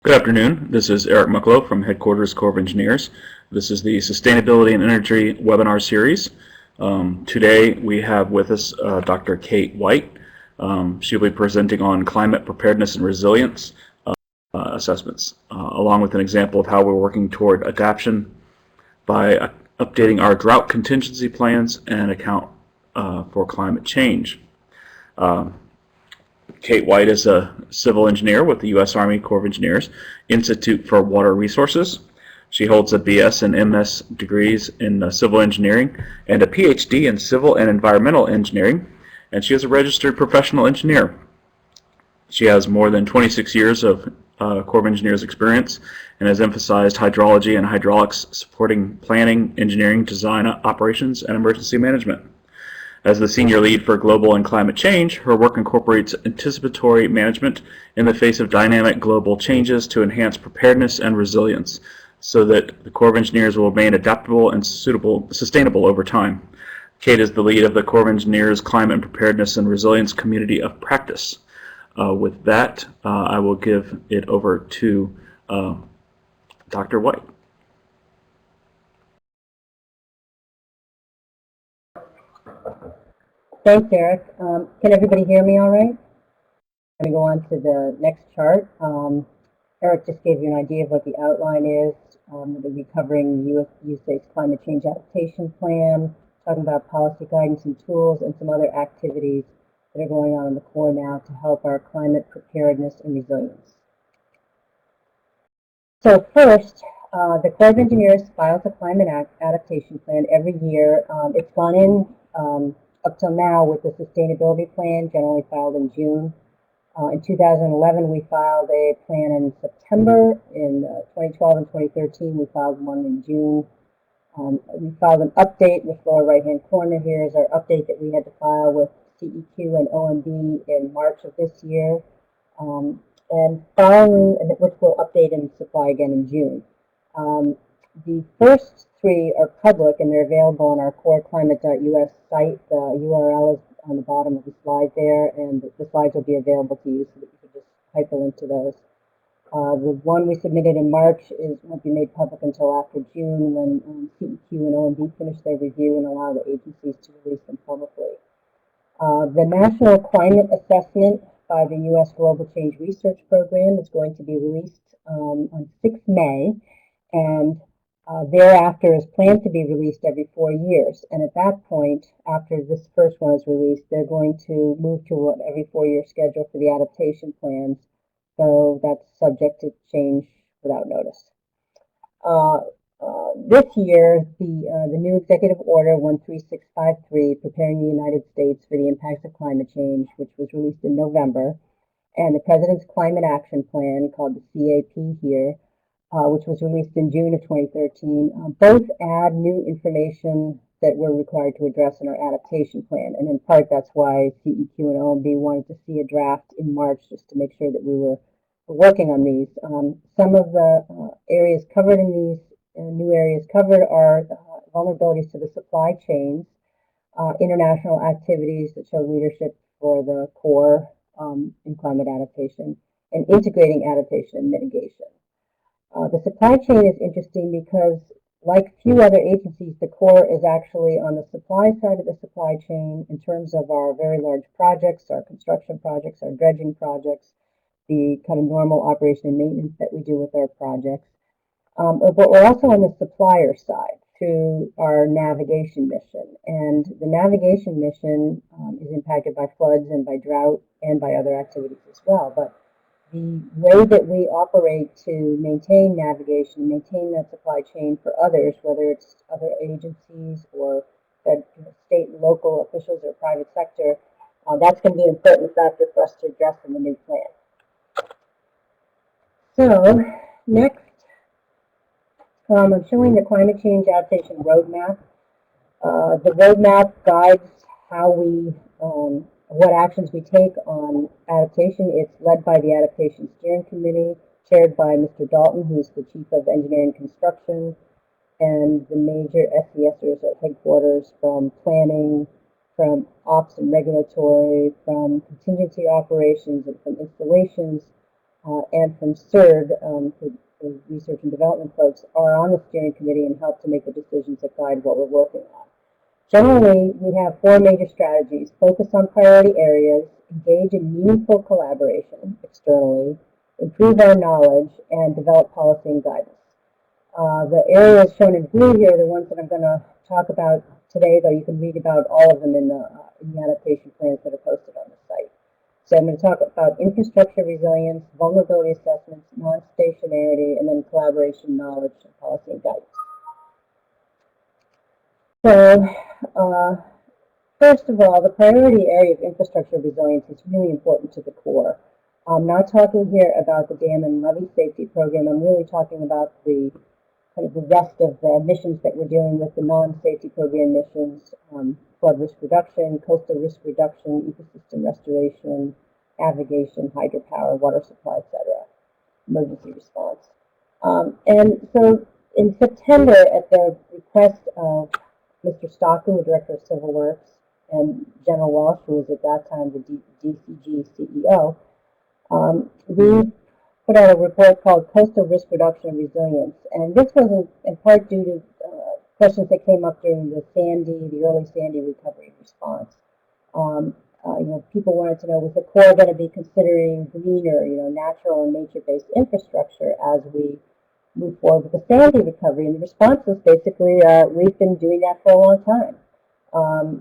Good afternoon. This is Eric Mucklow from Headquarters Corps of Engineers. This is the Sustainability and Energy webinar series. Today we have with us Dr. Kate White. She'll be presenting on climate preparedness and resilience assessments, along with an example of how we're working toward adaptation by updating our drought contingency plans and account for climate change. Kate White is a civil engineer with the U.S. Army Corps of Engineers Institute for Water Resources. She holds a BS and MS degrees in civil engineering and a PhD in civil and environmental engineering, and she is a registered professional engineer. She has more than 26 years of Corps of Engineers experience and has emphasized hydrology and hydraulics supporting planning, engineering, design, operations, and emergency management. As the senior lead for global and climate change, her work incorporates anticipatory management in the face of dynamic global changes to enhance preparedness and resilience so that the Corps of Engineers will remain adaptable and sustainable over time. Kate is the lead of the Corps of Engineers Climate Preparedness and Resilience Community of Practice. With that, I will give it over to Dr. White. Thanks, Eric. Can everybody hear me all right? I'm going to go on to the next chart. Eric just gave you an idea of what the outline is. We'll be covering the USACE Climate Change Adaptation Plan, talking about policy guidance and tools, and some other activities that are going on in the Corps now to help our climate preparedness and resilience. So first, the Corps of Engineers files a climate adaptation plan every year. It's gone in up till now with the Sustainability Plan, generally filed in June. In 2011, we filed a plan in September. In 2012 and 2013, we filed one in June. We filed an update in the lower right-hand corner. Here is our update that we had to file with CEQ and OMB in March of this year. And following, which we'll update and supply again in June. The first three are public and they're available on our coreclimate.us site. The URL is on the bottom of the slide there, and the slides will be available to you so that you can just hyperlink to those. The one we submitted in March won't be made public until after June when CEQ and OMB finish their review and allow the agencies to release them publicly. The National Climate Assessment by the U.S. Global Change Research Program is going to be released on 6th May, and thereafter is planned to be released every 4 years. And at that point, after this first one is released, they're going to move to an every 4-year schedule for the adaptation plans. So that's subject to change without notice. This year, the new Executive Order 13653, Preparing the United States for the Impacts of Climate Change, which was released in November, and the President's Climate Action Plan, called the CAP here, which was released in June of 2013, both add new information that we're required to address in our adaptation plan. And in part, that's why CEQ and OMB wanted to see a draft in March, just to make sure that we were working on these. Some of the areas covered in these new areas covered are vulnerabilities to the supply chains, international activities that show leadership for the Corps in climate adaptation, and integrating adaptation and mitigation. The supply chain is interesting because, like few other agencies, the Corps is actually on the supply side of the supply chain in terms of our very large projects, our construction projects, our dredging projects, the kind of normal operation and maintenance that we do with our projects. But we're also on the supplier side through our navigation mission. And the navigation mission is impacted by floods and by drought and by other activities as well. But the way that we operate to maintain navigation, maintain that supply chain for others, whether it's other agencies or state and local officials or private sector, that's going to be an important factor for us to address in the new plan. So, next, I'm showing the climate change adaptation roadmap. The roadmap guides how we what actions we take on adaptation. It's led by the Adaptation Steering Committee, chaired by Mr. Dalton, who's the Chief of Engineering Construction, and the major SESers at headquarters, from planning, from ops and regulatory, from contingency operations, and from installations, and from CERD, the research and development folks, are on the steering committee and help to make the decisions that guide what we're working on. Generally, we have 4 major strategies: focus on priority areas, engage in meaningful collaboration externally, improve our knowledge, and develop policy and guidance. The areas shown in blue here are the ones that I'm going to talk about today, though you can read about all of them in the adaptation plans that are posted on the site. So I'm going to talk about infrastructure resilience, vulnerability assessments, non-stationarity, and then collaboration, knowledge, and policy and guidance. So first of all, the priority area of infrastructure resilience is really important to the Corps. I'm not talking here about the dam and levee safety program. I'm really talking about the kind of the rest of the missions that we're dealing with, the non-safety program missions, flood risk reduction, coastal risk reduction, ecosystem restoration, navigation, hydropower, water supply, etc., emergency response. And so in September, at the request of Mr. Stockton, the Director of Civil Works, and General Walsh, who was at that time the DCG CEO, we put out a report called Coastal Risk Reduction and Resilience. And this was in part due to questions that came up during the early Sandy recovery response. People wanted to know, was the Corps going to be considering greener, natural and nature-based infrastructure as we move forward with the Sandy recovery? And the response was basically, we've been doing that for a long time.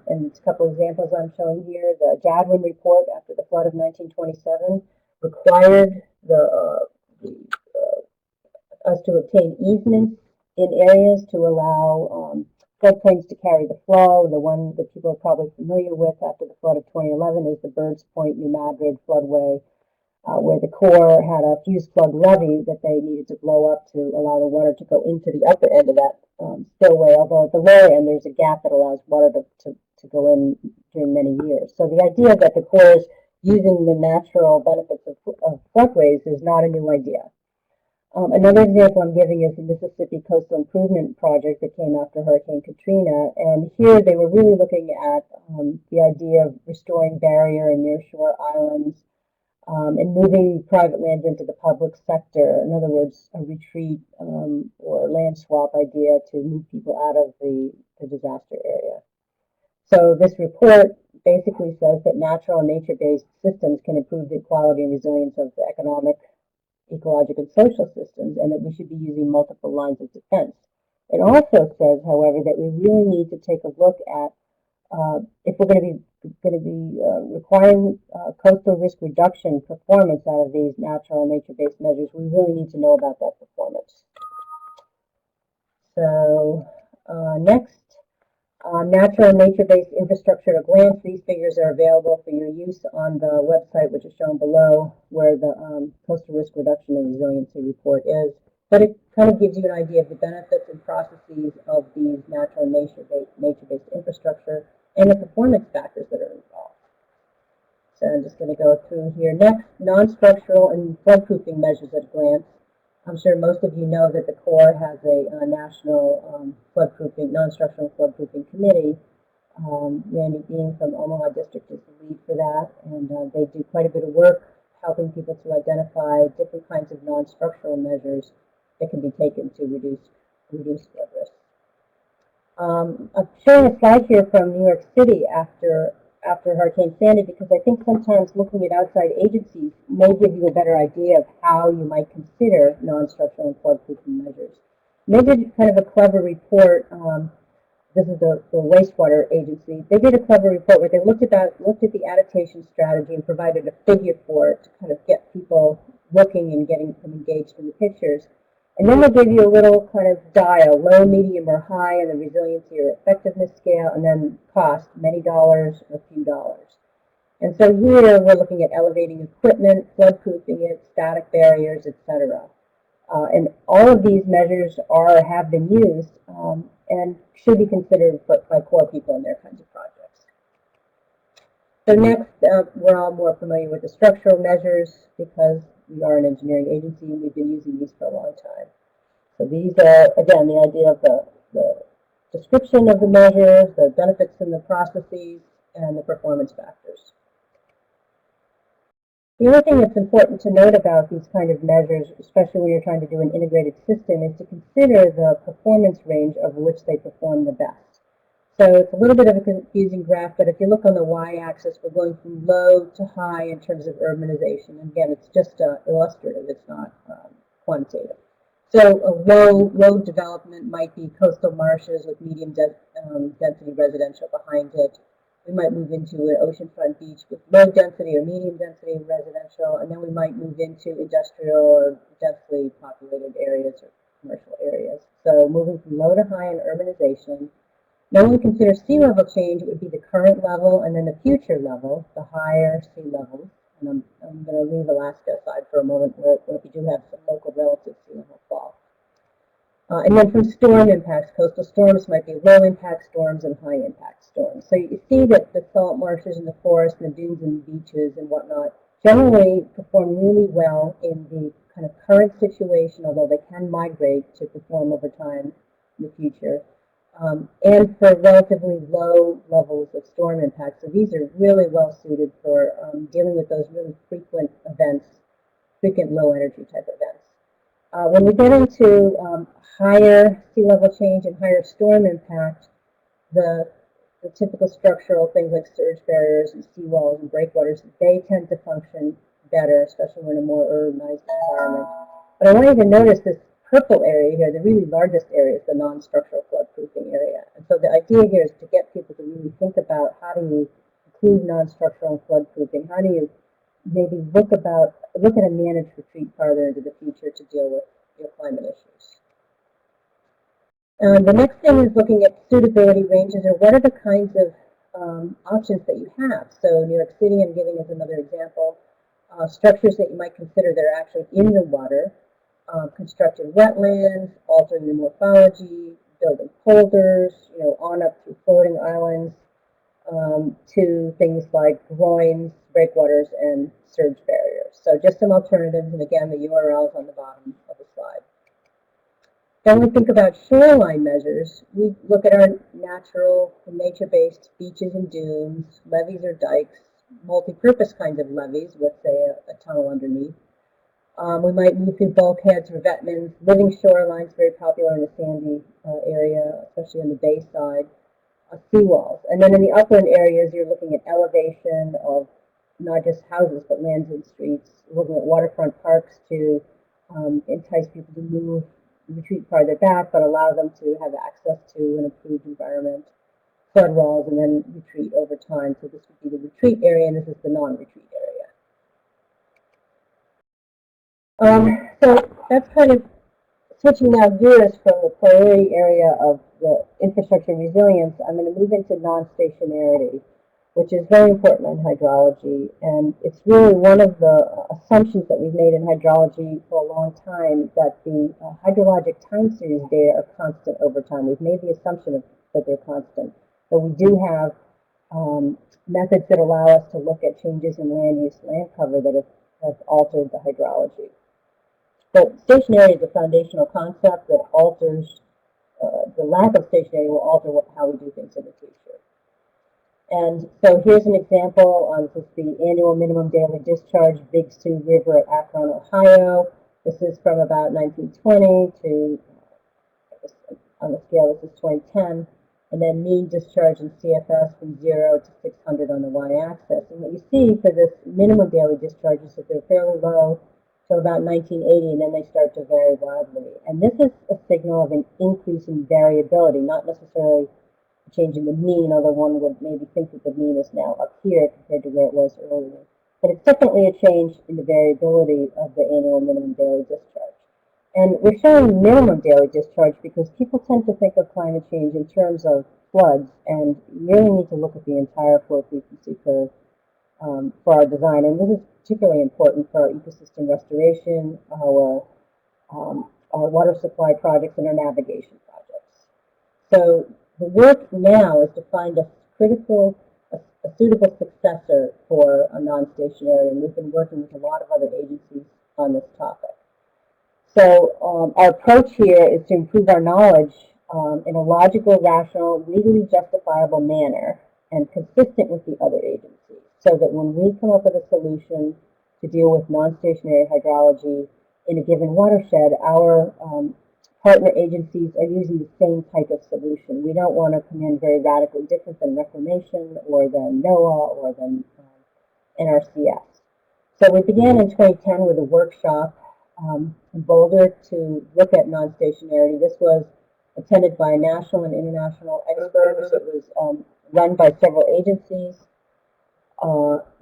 And a couple of examples I'm showing here. The Jadwin report after the flood of 1927 required us to obtain easements in areas to allow floodplains to carry the flow. The one that people are probably familiar with after the flood of 2011 is the Birds Point, New Madrid floodway, where the Corps had a fused plug levee that they needed to blow up to allow the water to go into the upper end of that spillway, although at the lower end there's a gap that allows water to go in during many years. So the idea that the Corps is using the natural benefits of floodways is not a new idea. Another example I'm giving is the Mississippi Coastal Improvement Project that came after Hurricane Katrina, and here they were really looking at the idea of restoring barrier and nearshore islands and moving private lands into the public sector. In other words, a retreat or land swap idea to move people out of the disaster area. So this report basically says that natural and nature-based systems can improve the quality and resilience of the economic, ecological, and social systems, and that we should be using multiple lines of defense. It also says, however, that we really need to take a look at if we're going to be requiring coastal risk reduction performance out of these natural and nature-based measures. We really need to know about that performance. So next, natural and nature-based infrastructure at a glance. These figures are available for your use on the website, which is shown below, where the coastal risk reduction and resiliency report is. But it kind of gives you an idea of the benefits and processes of these natural and nature-based infrastructure and the performance factors that are involved. So I'm just going to go through here. Next, non-structural and floodproofing measures at a glance. I'm sure most of you know that the Corps has a national floodproofing, non-structural floodproofing committee. Randy Bean from Omaha District is the lead for that, and they do quite a bit of work helping people to identify different kinds of non-structural measures that can be taken to reduce flood risk. I'm showing a slide here from New York City after Hurricane Sandy, because I think sometimes looking at outside agencies may give you a better idea of how you might consider non-structural and floodproofing measures. And they did kind of a clever report. This is the wastewater agency. They did a clever report where they looked at the adaptation strategy and provided a figure for it to kind of get people looking and getting them engaged in the pictures. And then they give you a little kind of dial, low, medium, or high, and the resiliency or effectiveness scale, and then cost, many dollars or a few dollars. And so here we're looking at elevating equipment, floodproofing it, static barriers, etc. And all of these measures have been used and should be considered by Corps people in their kinds of projects. So next, we're all more familiar with the structural measures because we are an engineering agency and we've been using these for a long time. So these are, again, the idea of the description of the measures, the benefits and the processes, and the performance factors. The other thing that's important to note about these kind of measures, especially when you're trying to do an integrated system, is to consider the performance range over which they perform the best. So it's a little bit of a confusing graph, but if you look on the y-axis, we're going from low to high in terms of urbanization. And again, it's just illustrative, it's not quantitative. So a low road development might be coastal marshes with medium density residential behind it. We might move into an oceanfront beach with low density or medium density residential, and then we might move into industrial or densely populated areas or commercial areas. So moving from low to high in urbanization. Now when we consider sea level change, it would be the current level and then the future level, the higher sea levels. And I'm going to leave Alaska aside for a moment where we do have some local relative sea level fall. And then from storm impacts, coastal storms might be low impact storms and high impact storms. So you see that the salt marshes and the forests and the dunes and beaches and whatnot generally perform really well in the kind of current situation, although they can migrate to perform over time in the future. And for relatively low levels of storm impacts. So these are really well suited for dealing with those really frequent events, frequent low energy type events. When we get into higher sea level change and higher storm impact, the typical structural things like surge barriers and seawalls and breakwaters, they tend to function better, especially when in a more urbanized environment. But I want you to notice this purple area here, the really largest area is the non-structural floodproofing area. And so the idea here is to get people to really think about how do you include non-structural and floodproofing, how do you maybe look at a managed retreat farther into the future to deal with your climate issues. The next thing is looking at suitability ranges, or what are the kinds of options that you have. So New York City, I'm giving as another example, structures that you might consider that are actually in the water, constructed wetlands, altering the morphology, building polders, on up through floating islands, to things like groins, breakwaters, and surge barriers. So just some alternatives, and again, the URLs on the bottom of the slide. Then we think about shoreline measures. We look at our natural, nature-based beaches and dunes, levees or dikes, multi-purpose kinds of levees with, say, a tunnel underneath. We might move through bulkheads, revetments, living shorelines, very popular in the sandy area, especially on the bay side, seawalls. And then in the upland areas, you're looking at elevation of not just houses, but lands and streets, looking at waterfront parks to entice people to move, retreat farther back, but allow them to have access to an improved environment, flood walls, and then retreat over time. So this would be the retreat area, and this is the non-retreat area. So that's kind of switching now gears from the priority area of the infrastructure resilience. I'm going to move into non-stationarity, which is very important in hydrology, and it's really one of the assumptions that we've made in hydrology for a long time, that the hydrologic time series data are constant over time. We've made the assumption that they're constant, but we do have methods that allow us to look at changes in land use, land cover that have altered the hydrology. But stationarity is a foundational concept that alters, the lack of stationarity will alter how we do things in the future. And so here's an example. This is the annual minimum daily discharge, Big Sioux River at Akron, Ohio. This is from about 1920 to, on the scale, this is 2010. And then mean discharge in CFS from 0 to 600 on the y-axis. And what you see for this minimum daily discharge is that they're fairly low till about 1980, and then they start to vary wildly. And this is a signal of an increase in variability, not necessarily a change in the mean, although one would maybe think that the mean is now up here compared to where it was earlier. But it's definitely a change in the variability of the annual minimum daily discharge. And we're showing minimum daily discharge because people tend to think of climate change in terms of floods, and you really need to look at the entire flow frequency curve for our design. And this is particularly important for our ecosystem restoration, our water supply projects, and our navigation projects. So the work now is to find a suitable successor for a non-stationary, and we've been working with a lot of other agencies on this topic. So our approach here is to improve our knowledge in a logical, rational, legally justifiable manner and consistent with the other agencies, so that when we come up with a solution to deal with non-stationary hydrology in a given watershed, our partner agencies are using the same type of solution. We don't want to come in very radically different than Reclamation or than NOAA or than NRCS. So we began in 2010 with a workshop in Boulder to look at non-stationarity. This was attended by national and international experts. It was run by several agencies.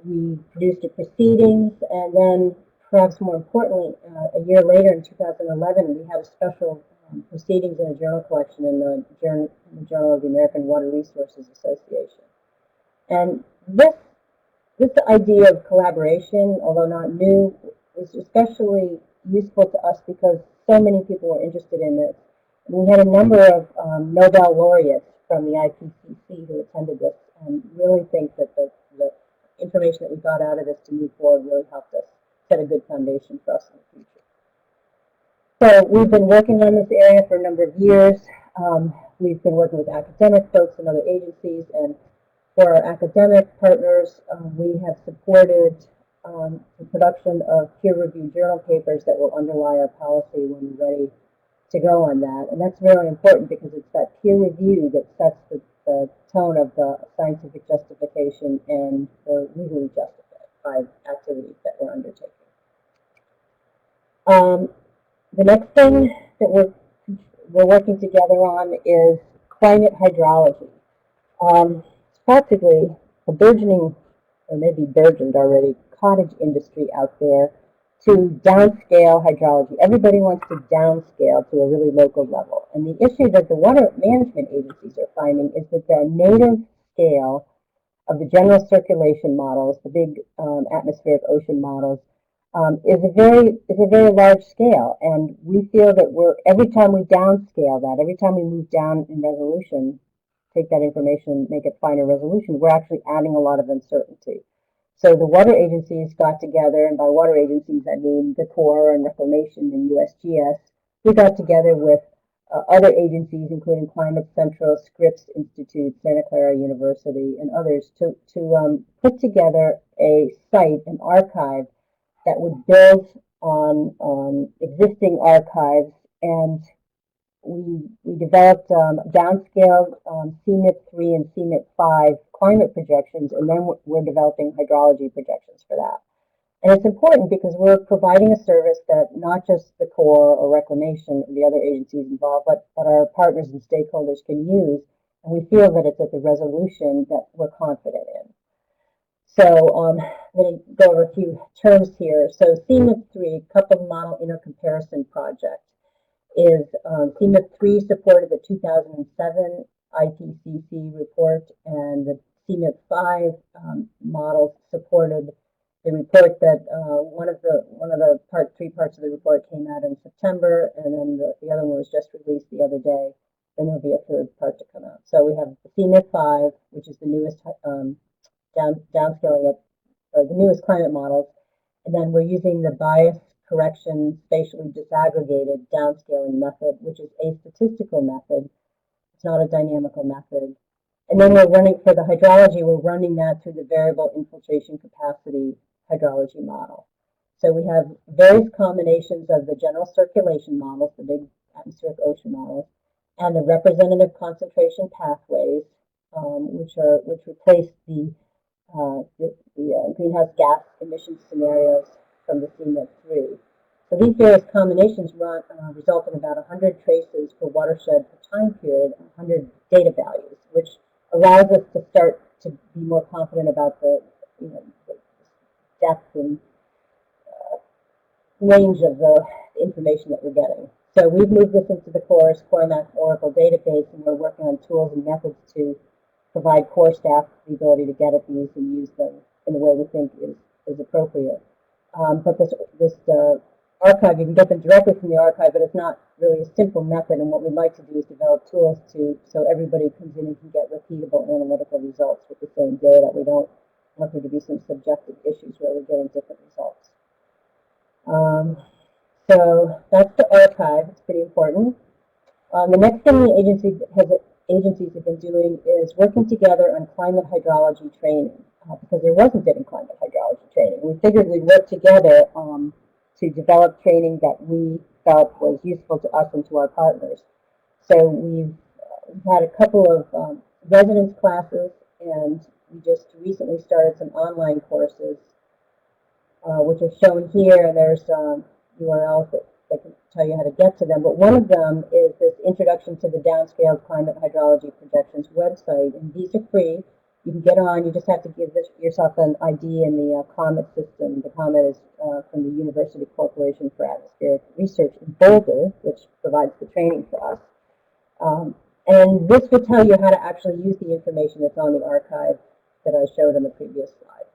We produced a proceedings, and then perhaps more importantly, a year later in 2011, we had a special proceedings in a journal collection in the Journal of the American Water Resources Association. And this idea of collaboration, although not new, was especially useful to us because so many people were interested in this. And we had a number of Nobel laureates from the IPCC who attended this, and really think that the information that we got out of this to move forward really helped us set a good foundation for us in the future. So we've been working on this area for a number of years. We've been working with academic folks and other agencies, and for our academic partners, we have supported the production of peer-reviewed journal papers that will underlie our policy when we're ready to go on that. And that's really important because it's that peer review that sets the tone of the scientific justification and the legally justified activities that we're undertaking. The next thing that we're working together on is climate hydrology. It's practically a burgeoning, or maybe burgeoned already, cottage industry out there to downscale hydrology. Everybody wants to downscale to a really local level. And the issue that the water management agencies are finding is that the native scale of the general circulation models, the big atmospheric ocean models, is a very large scale. And we feel that every time we downscale that, every time we move down in resolution, take that information, make it finer resolution, we're actually adding a lot of uncertainty. So the water agencies got together, and by water agencies I mean the Corps and Reclamation and USGS. We got together with other agencies, including Climate Central, Scripps Institute, Santa Clara University, and others, to put together a site, an archive, that would build on existing archives. And we developed downscaled CMIP3 and CMIP5 climate projections, and then we're developing hydrology projections for that. And it's important because we're providing a service that not just the Corps or Reclamation or the other agencies involved, but our partners and stakeholders can use, and we feel that it's at the resolution that we're confident in. So I'm going to go over a few terms here. So CMIP3, Coupled Model Intercomparison Project, is CMIP3 supported the 2007 IPCC report, and the CMIP5 model supported the report that one of the three parts of the report came out in September, and then the other one was just released the other day. Then there'll be a third part to come out. So we have the CMIP5, which is the newest downscaling the newest climate models, and then we're using the bias correction spatially disaggregated downscaling method, which is a statistical method. It's not a dynamical method. And then we're running, for the hydrology, we're running that through the variable infiltration capacity hydrology model. So we have various combinations of the general circulation models, the big atmospheric ocean models, and the representative concentration pathways, which replace the greenhouse gas emission scenarios from the CMIP3. So these various combinations result in about 100 traces per watershed per time period, 100 data values, which allows us to start to be more confident about the depth and range of the information that we're getting. So we've moved this into the Corps Oracle database, and we're working on tools and methods to provide Corps staff the ability to get at these and use them in the way we think is appropriate. But this archive, you can get them directly from the archive, but it's not really a simple method, and what we'd like to do is develop tools so everybody comes in and can get repeatable analytical results with the same data. We don't want there to be some subjective issues where we're getting different results. So that's the archive. It's pretty important. The next thing the agencies have been doing is working together on climate hydrology training. because there wasn't any climate hydrology training. We figured we'd work together to develop training that we felt was useful to us and to our partners. So we've had a couple of residence classes, and we just recently started some online courses, which are shown here. And there's URLs that can tell you how to get to them. But one of them is this Introduction to the Downscaled Climate Hydrology Projections website. And these are free. You can get on. You just have to give yourself an ID in the COMET system. The COMET is from the University Corporation for Atmospheric Research in Boulder, which provides the training for us. And this will tell you how to actually use the information that's on the archive that I showed on the previous slide.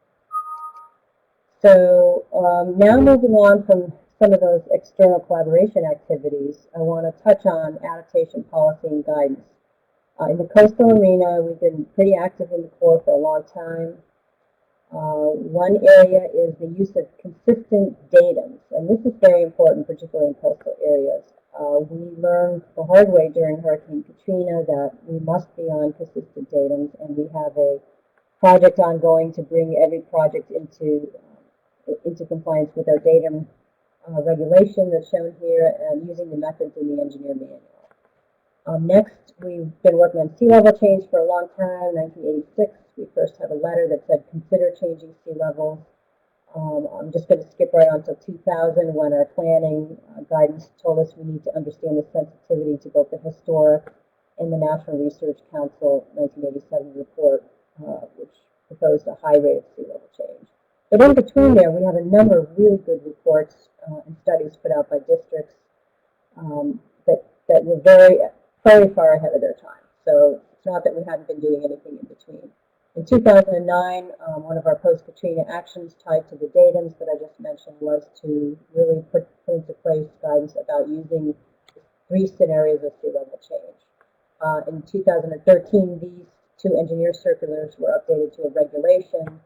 So now moving on from some of those external collaboration activities, I want to touch on adaptation policy and guidance. In the coastal arena, we've been pretty active in the Corps for a long time. One area is the use of consistent datums, and this is very important, particularly in coastal areas. We learned the hard way during Hurricane Katrina that we must be on consistent datums, and we have a project ongoing to bring every project into compliance with our datum regulation that's shown here, and using the methods in the engineer manual. Next, we've been working on sea level change for a long time. 1986, we first had a letter that said, consider changing sea levels. I'm just going to skip right on to 2000, when our planning guidance told us we need to understand the sensitivity to both the historic and the National Research Council 1987 report, which proposed a high rate of sea level change. But in between there, we have a number of really good reports and studies put out by districts that were very far ahead of their time. So it's not that we hadn't been doing anything in between. In 2009, one of our post-Katrina actions tied to the datums that I just mentioned was to really put into place guidance about using 3 scenarios of sea level change. In 2013, these 2 engineer circulars were updated to a regulation,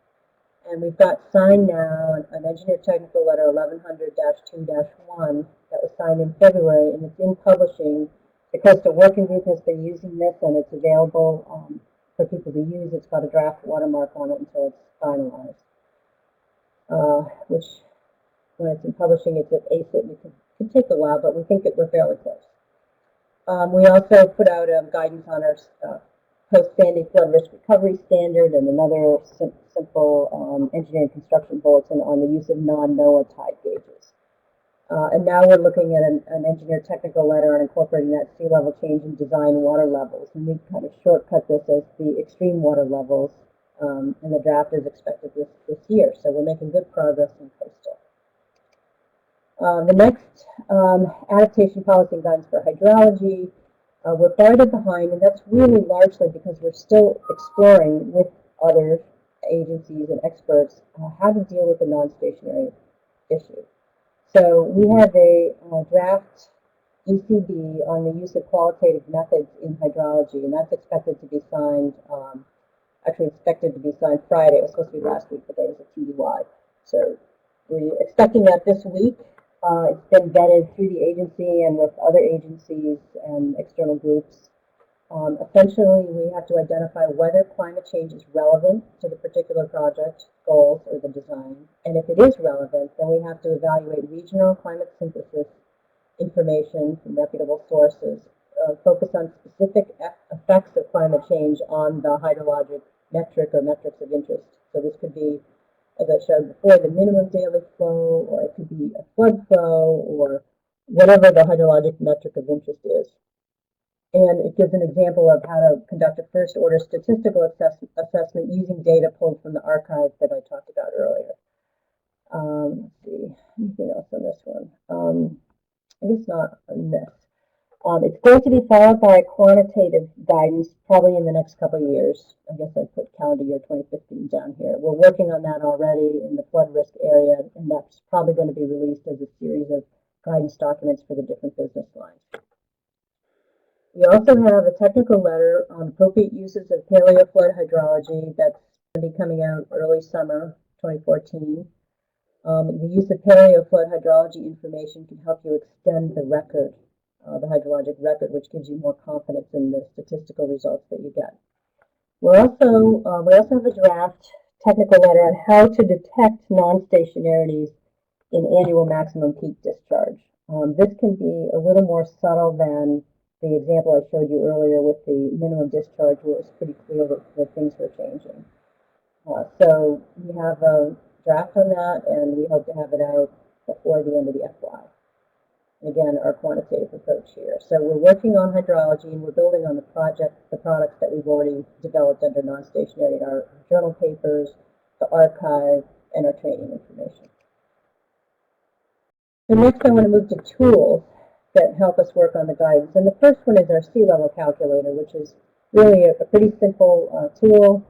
and we've got signed now an engineer technical letter 1100-2-1 that was signed in February, and it's in publishing. The Coastal Working Group has been using this, and it's available for people to use. It's got a draft watermark on it until it's finalized, which, when it's in publishing, it's at ACIT, and it can take a while, but we think that we're fairly close. We also put out guidance on our post-Sandy flood risk recovery standard, and another simple engineering construction bulletin on the use of non-NOAA tide gauges. And now we're looking at an engineer technical letter on incorporating that sea level change in design water levels. And we kind of shortcut this as the extreme water levels, and the draft is expected this year. So we're making good progress in coastal. The next adaptation policy and guidance for hydrology, we're farther behind, and that's really largely because we're still exploring with other agencies and experts how to deal with the non-stationary issue. So we have a draft ECB on the use of qualitative methods in hydrology, and that's expected to be signed, Friday. It was supposed to be last week, but there was a TDY. So we're expecting that this week. It's been vetted through the agency and with other agencies and external groups. Essentially, we have to identify whether climate change is relevant to the particular project goals or the design. And if it is relevant, then we have to evaluate regional climate synthesis information from reputable sources, focus on specific effects of climate change on the hydrologic metric or metrics of interest. So this could be, as I showed before, the minimum daily flow, or it could be a flood flow, or whatever the hydrologic metric of interest is. And it gives an example of how to conduct a first-order statistical assessment using data pulled from the archive that I talked about earlier. Let's see, anything else on this one? I guess not on this. It's going to be followed by quantitative guidance probably in the next couple of years. I guess I put calendar year 2015 down here. We're working on that already in the flood risk area, and that's probably going to be released as a series of guidance documents for the different business lines. We also have a technical letter on appropriate uses of paleoflood hydrology that's going to be coming out early summer 2014. The use of paleoflood hydrology information can help you extend the record, the hydrologic record, which gives you more confidence in the statistical results that you get. We also have a draft technical letter on how to detect non-stationarities in annual maximum peak discharge. This can be a little more subtle than the example I showed you earlier with the minimum discharge, where it's pretty clear that things were changing. So we have a draft on that, and we hope to have it out before the end of the FY. Again, our quantitative approach here. So we're working on hydrology, and we're building on the products that we've already developed under non-stationary, our journal papers, the archive, and our training information. So next I want to move to tools that help us work on the guidance. And the first one is our sea level calculator, which is really a pretty simple tool.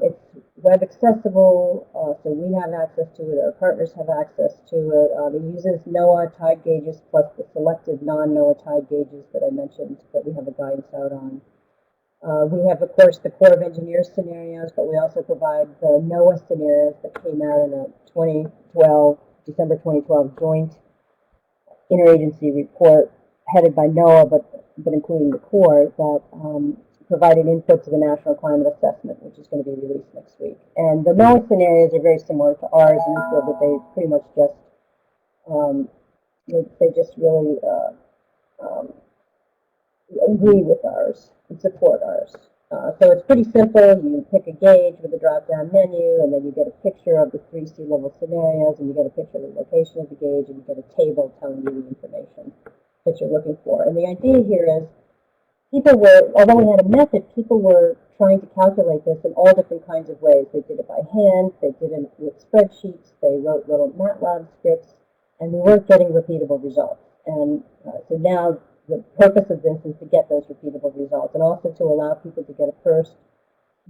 It's web accessible, so we have access to it, our partners have access to it. It uses NOAA tide gauges plus the selected non-NOAA tide gauges that I mentioned that we have a guidance out on. We have, of course, the Corps of Engineers scenarios, but we also provide the NOAA scenarios that came out in a December 2012 joint interagency report headed by NOAA, but including the Corps, that provided input to the National Climate Assessment, which is going to be released next week. And the NOAA scenarios are very similar to ours in the field, that they pretty much just really agree with ours and support ours. So it's pretty simple. You pick a gauge with a drop-down menu, and then you get a picture of the 3 sea level scenarios, and you get a picture of the location of the gauge, and you get a table telling you the information that you're looking for. And the idea here is, although we had a method, people were trying to calculate this in all different kinds of ways. They did it by hand, they did it with spreadsheets, they wrote little MATLAB scripts, and we weren't getting repeatable results. And so now the purpose of this is to get those repeatable results, and also to allow people to get a first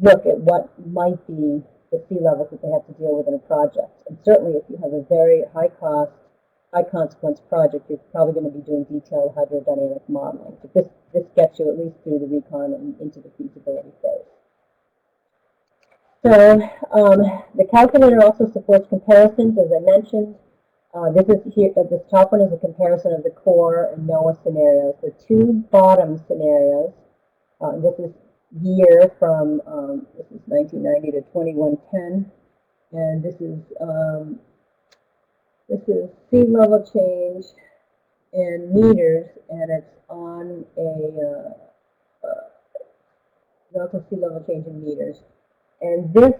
look at what might be the sea levels that they have to deal with in a project. And certainly if you have a very high cost, high consequence project, you're probably going to be doing detailed hydrodynamic modeling. But this gets you at least through the recon and into the feasibility phase. So the calculator also supports comparisons, as I mentioned. This top one is a comparison of the Corps and NOAA scenarios. The 2 bottom scenarios, this is year from, this is 1990 to 2110, and this is sea level change in meters, and it's on a relative sea level change in meters. And this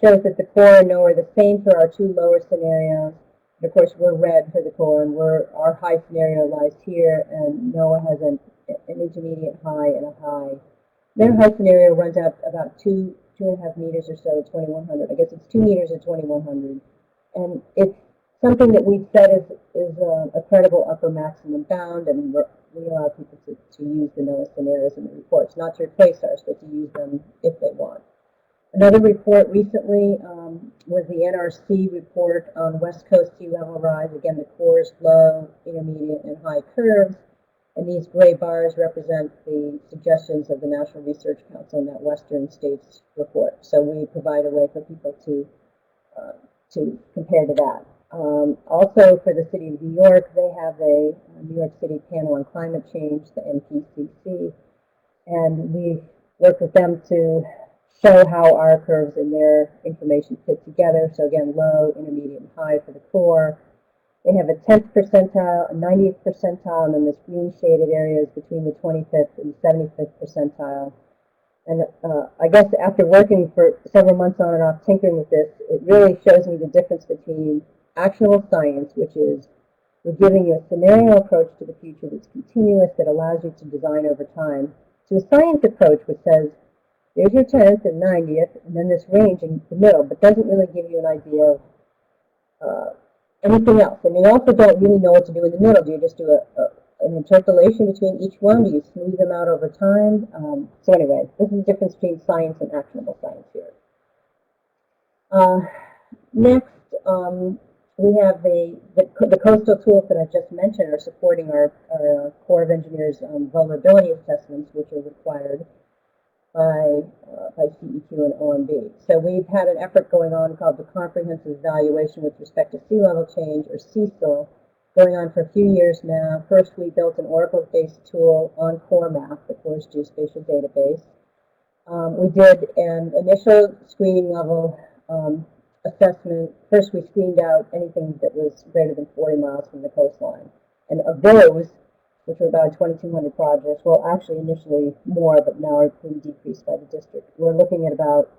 shows that the Corps and NOAA are the same for our 2 lower scenarios. And of course, we're red for the Corps, and our high scenario lies here, and NOAA has an intermediate high and a high. Their high scenario runs out about 2.5 meters or so at 2100. I guess it's 2 meters at 2100. And it's something that we've said is a credible upper maximum bound, and we allow people to use the NOAA scenarios in the reports, not to replace ours, but to use them if they want. Another report recently was the NRC report on West Coast sea level rise. Again, the Corps' low, intermediate, and high curves. And these gray bars represent the suggestions of the National Research Council in that Western States report. So we provide a way for people to compare to that. Also, for the City of New York, they have a New York City Panel on Climate Change, the NPCC, and we work with them to show how our curves and their information fit together. So again, low, intermediate, and high for the Corps. They have a 10th percentile, a 90th percentile, and then this green shaded area is between the 25th and 75th percentile. And I guess after working for several months on and off tinkering with this, it really shows me the difference between actionable science, which is we're giving you a scenario approach to the future that's continuous, that allows you to design over time, to a science approach which says, there's your 10th and 90th, and then this range in the middle, but doesn't really give you an idea of anything else. And you also don't really know what to do in the middle. Do you just do an interpolation between each one? Do you smooth them out over time? So anyway, this is the difference between science and actionable science here. Next, we have the coastal tools that I just mentioned are supporting our Corps of Engineers vulnerability assessments, which are required by CEQ and OMB. So we've had an effort going on called the Comprehensive Evaluation with Respect to Sea Level Change, or CESL, going on for a few years now. First, we built an Oracle-based tool on CoreMap, the Corps' geospatial database. We did an initial screening level assessment. First, we screened out anything that was greater than 40 miles from the coastline. And of those, which were about 2,200 projects, well, actually initially more, but now are being decreased by the district. We're looking at about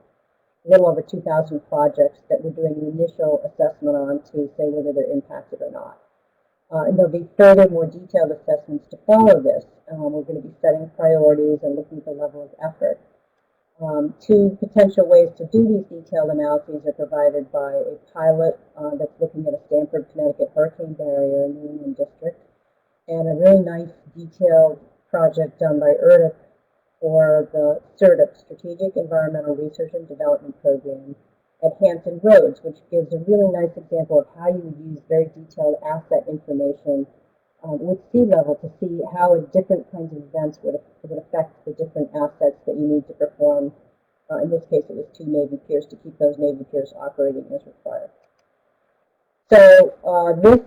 a little over 2,000 projects that we're doing an initial assessment on to say whether they're impacted or not. And there'll be further, more detailed assessments to follow this. We're going to be setting priorities and looking at the level of effort. Two potential ways to do these detailed analyses are provided by a pilot that's looking at a Stamford, Connecticut hurricane barrier in the Union District, and a really nice detailed project done by ERDIC for the SERDIP, Strategic Environmental Research and Development Program, at Hampton Roads, which gives a really nice example of how you would use very detailed asset information with sea level to see how different kinds of events would affect the different assets that you need to perform. In this case, it was 2 Navy piers to keep those Navy piers operating as required. So this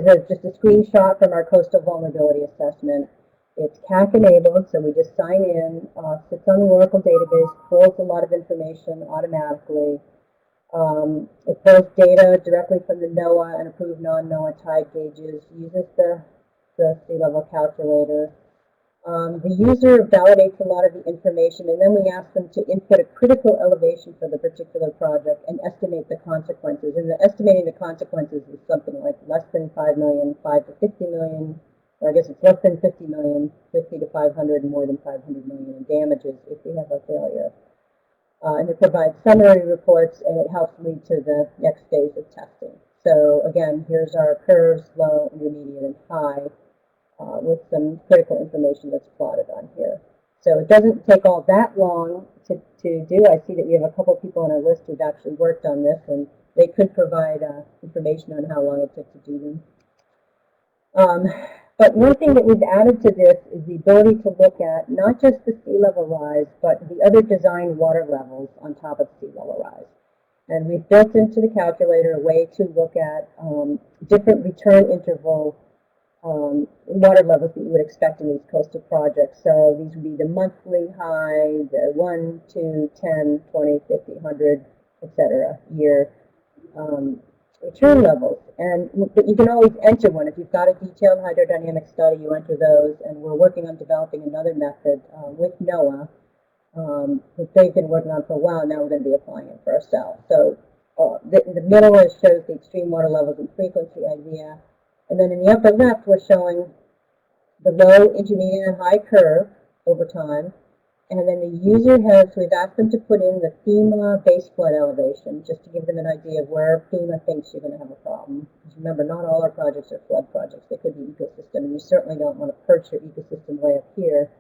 is just a screenshot from our coastal vulnerability assessment. It's CAC enabled, so we just sign in, sits on the Oracle database, pulls a lot of information automatically. It pulls data directly from the NOAA and approved non-NOAA tide gauges, uses the sea level calculator. The user validates a lot of the information, and then we ask them to input a critical elevation for the particular project and estimate the consequences. And estimating the consequences is something like less than 5 million, 5 to 50 million, or I guess it's less than 50 million, 50 to 500, and more than 500 million in damages if we have a failure. And it provides summary reports, and it helps lead to the next phase of testing. So again, here's our curves, low, intermediate, and high, with some critical information that's plotted on here. So it doesn't take all that long to do. I see that we have a couple people on our list who've actually worked on this, and they could provide information on how long it took to do them. But one thing that we've added to this is the ability to look at not just the sea level rise, but the other design water levels on top of sea level rise. And we've built into the calculator a way to look at different return interval water levels that you would expect in these coastal projects. So these would be the monthly high, the 1, 2, 10, 20, 50, 100, etc. year return levels. But you can always enter one. If you've got a detailed hydrodynamic study, you enter those, and we're working on developing another method with NOAA that they've been working on for a while. Now we're going to be applying it for ourselves. So the middle shows the extreme water levels and frequency idea. And then in the upper left, we're showing the low, intermediate, and high curve over time. And then the user has, we've asked them to put in the FEMA base flood elevation, just to give them an idea of where FEMA thinks you're going to have a problem. Because remember, not all our projects are flood projects. They could be ecosystem, and you certainly don't want to perch your ecosystem way up here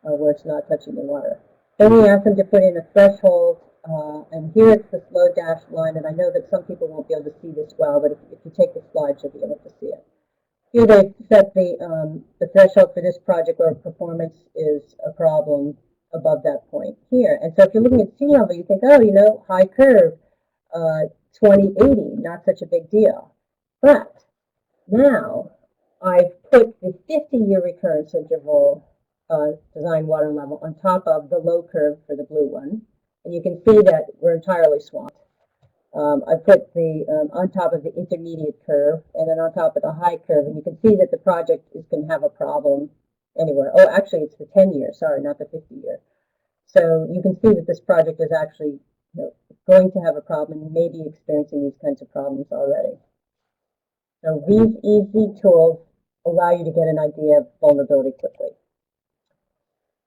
where it's not touching the water. Then we asked them to put in a threshold, and here it's the slow dashed line, and I know that some people won't be able to see this well, but if you take the slide, you'll be able to see it. Here they set the threshold for this project where performance is a problem above that point here. And so if you're looking at sea level, you think, oh, you know, high curve, 2080, not such a big deal. But now I've put the 50-year recurrence interval design water level on top of the low curve for the blue one. And you can see that we're entirely swamped. I put the on top of the intermediate curve and then on top of the high curve, and you can see that the project is going to have a problem anywhere. Oh, actually, it's the 10-year, sorry, not the 50-year. So you can see that this project is actually going to have a problem and maybe experiencing these kinds of problems already. So these easy tools allow you to get an idea of vulnerability quickly.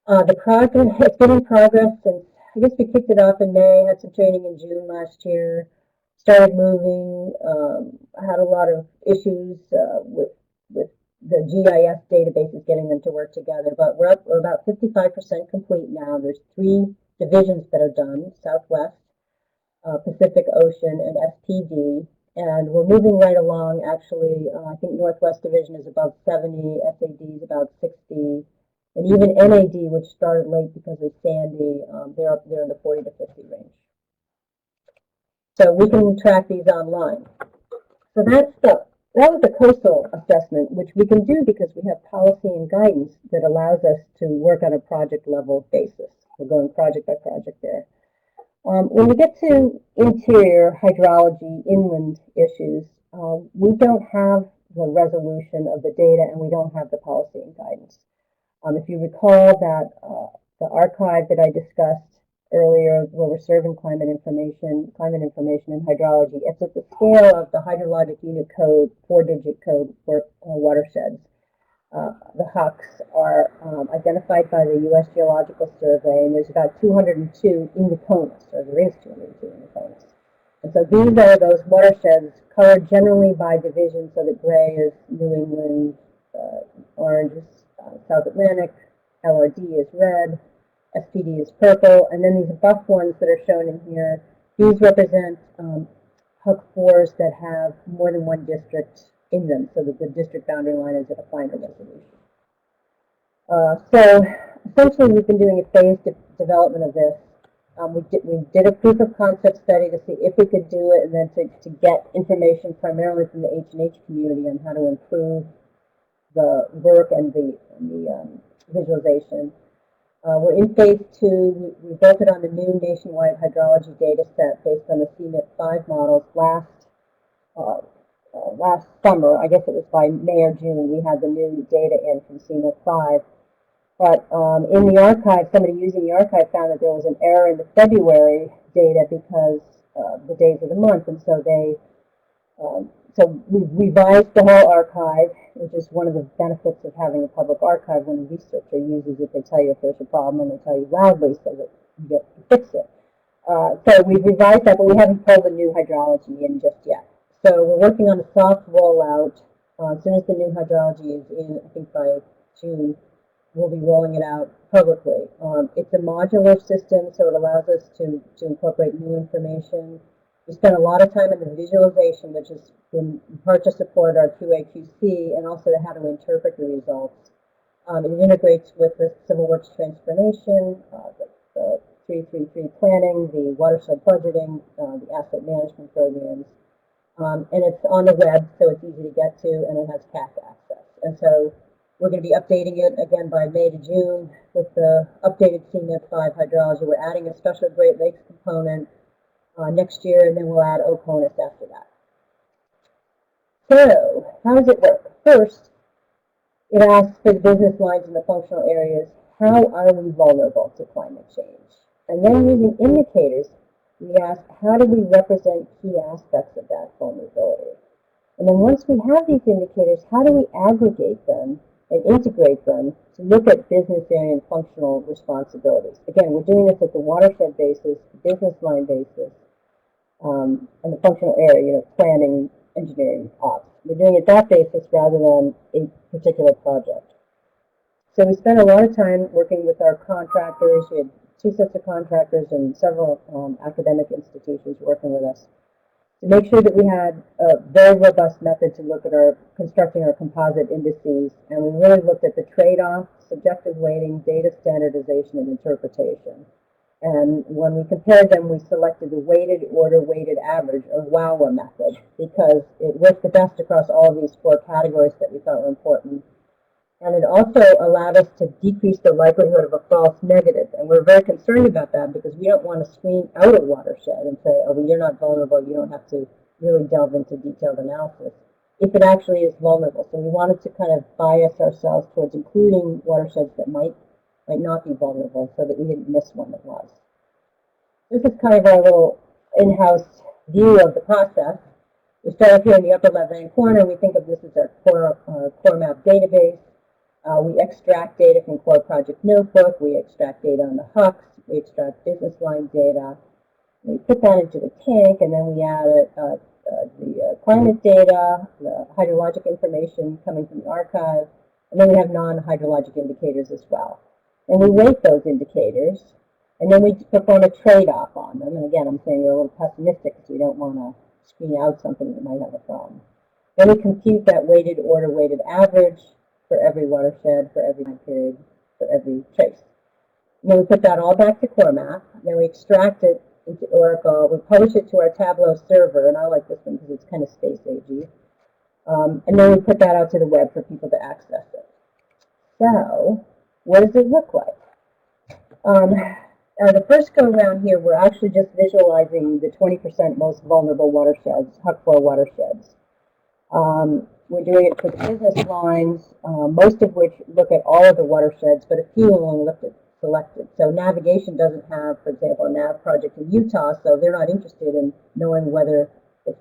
The project has been in progress since, I guess we kicked it off in May, had some training in June last year, started moving, had a lot of issues with the GIS databases, getting them to work together, but we're about 55% complete now. There's 3 divisions that are done, Southwest, Pacific Ocean, and SPD, and we're moving right along. Actually, I think Northwest Division is about 70, SAD is about 60, and even NAD, which started late because of Sandy, they're up there in the 40 to 50 range. So we can track these online. So that was the coastal assessment, which we can do because we have policy and guidance that allows us to work on a project level basis. we're going project by project there. When we get to interior hydrology, inland issues, we don't have the resolution of the data and we don't have the policy and guidance. If you recall that the archive that I discussed earlier, where we're serving climate information and hydrology, it's at the scale of the hydrologic unit code, 4-digit code for watersheds. The HUCs are identified by the U.S. Geological Survey, and there's about 202 in the CONUS, or there is 202 in the CONUS. And so these are those watersheds colored generally by division, so that gray is New England, orange is South Atlantic, LRD is red, SPD is purple, and then these buff ones that are shown in here, these represent HUC 4s that have more than one district in them, so that the district boundary line is at a finer resolution. So essentially we've been doing a phased development of this. We did a proof of concept study to see if we could do it, and then to get information primarily from the H&H community on how to improve the work and the visualization. We're in phase 2. We built it on the new nationwide hydrology data set based on the CMIP 5 models last summer. I guess it was by May or June, we had the new data in from CMIP 5. But in the archive, somebody using the archive found that there was an error in the February data because the days of the month, and so so we revised the whole archive, which is one of the benefits of having a public archive when a researcher uses it. They tell you if there's a problem, and they tell you loudly so that you get to fix it. So we've revised that, but we haven't pulled the new hydrology in just yet. So we're working on a soft rollout. As soon as the new hydrology is in, I think by June, we'll be rolling it out publicly. It's a modular system, so it allows us to incorporate new information. We spent a lot of time in the visualization, which has been in part to support our QA/QC and also to how to interpret the results. It integrates with the Civil Works transformation, the 333 planning, the watershed budgeting, the asset management programs. And it's on the web, so it's easy to get to, and it has CAC access. And so we're going to be updating it again by May to June with the updated CMIP 5 hydrology. We're adding a special Great Lakes component next year, and then we'll add OCONUS after that. So, how does it work? First, it asks for the business lines and the functional areas, how are we vulnerable to climate change? And then using indicators, we ask, how do we represent key aspects of that vulnerability? And then once we have these indicators, how do we aggregate them and integrate them to look at business area and functional responsibilities? Again, we're doing this at the watershed basis, business line basis, and the functional area, planning, engineering, ops. We're doing it that basis rather than a particular project. So we spent a lot of time working with our contractors. We had 2 sets of contractors and several academic institutions working with us to make sure that we had a very robust method to look at constructing our composite indices, and we really looked at the trade-off, subjective weighting, data standardization, and interpretation. And when we compared them, we selected the weighted order weighted average, or WOWA method, because it worked the best across all of these 4 categories that we thought were important. And it also allowed us to decrease the likelihood of a false negative. And we're very concerned about that because we don't want to screen out a watershed and say, oh, well, you're not vulnerable, you don't have to really delve into detailed analysis, if it actually is vulnerable. So we wanted to kind of bias ourselves towards including watersheds that might not be vulnerable so that we didn't miss one that was. This is kind of our little in-house view of the process. We start up here in the upper left-hand corner. We think of this as our core map database. We extract data from Core Project Notebook. We extract data on the HUCs. We extract business line data. We put that into the tank, and then we add the climate data, the hydrologic information coming from the archive, and then we have non-hydrologic indicators as well. And we weight those indicators, and then we perform a trade-off on them. And again, I'm saying we're a little pessimistic because we don't want to screen out something that might have a problem. Then we compute that weighted order weighted average for every watershed, for every time period, for every trace. And then we put that all back to Core Map. Then we extract it into Oracle. We publish it to our Tableau server, and I like this one because it's kind of space-agey. And then we put that out to the web for people to access it. So, what does it look like? The first go around here, we're actually just visualizing the 20% most vulnerable watersheds, HUC4 watersheds. We're doing it for the business lines, most of which look at all of the watersheds, but a few only looked at selected. So navigation doesn't have, for example, a nav project in Utah, so they're not interested in knowing whether if